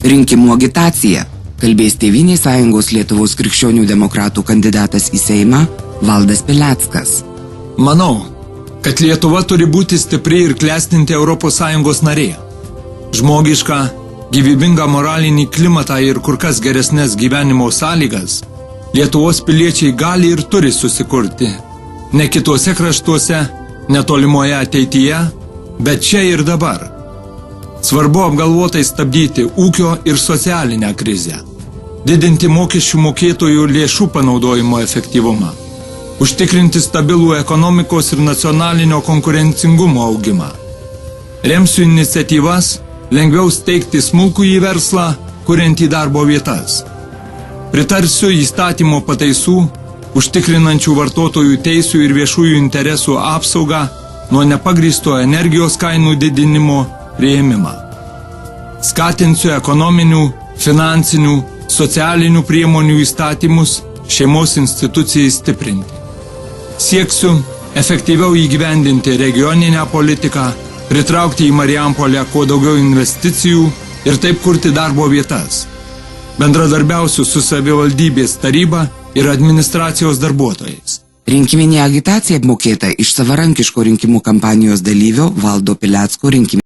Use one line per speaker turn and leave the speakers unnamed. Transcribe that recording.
Rinkimų agitacija. Kalbės Tėvynės sąjungos Lietuvos krikščionių demokratų kandidatas į Seimą Valdas Pileckas.
Manau, kad Lietuva turi būti stipri ir klestinti ES narė. Žmogišką, gyvybingą moralinį klimatą ir kur kas geresnės gyvenimo sąlygas Lietuvos piliečiai gali ir turi susikurti. Ne kituose kraštuose, netolimoje ateityje, bet čia ir dabar. Svarbu apgalvotai stabdyti ūkio ir socialinę krizę, didinti mokesčių mokėtojų lėšų panaudojimo efektyvumą, užtikrinti stabilų ekonomikos ir nacionalinio konkurencingumo augimą. Remsiu iniciatyvas, lengviau steigti smulkųjį verslą, kuriantį darbo vietas. Pritarsiu įstatymo pataisų, užtikrinančių vartotojų teisių ir viešųjų interesų apsaugą nuo nepagrįsto energijos kainų didinimo priėmimą. Skatinsiu ekonominių, finansinių, socialinių priemonių įstatymus šeimos institucijai stiprinti. Sieksiu efektyviau įgyvendinti regioninę politiką, pritraukti į Marijampolę kuo daugiau investicijų ir taip kurti darbo vietas. Bendradarbiausiu su savivaldybės taryba ir administracijos darbuotojais.
Rinkiminė agitacija apmokėta iš savarankiško rinkimų kampanijos dalyvio Valdo Pilecko rinkimų.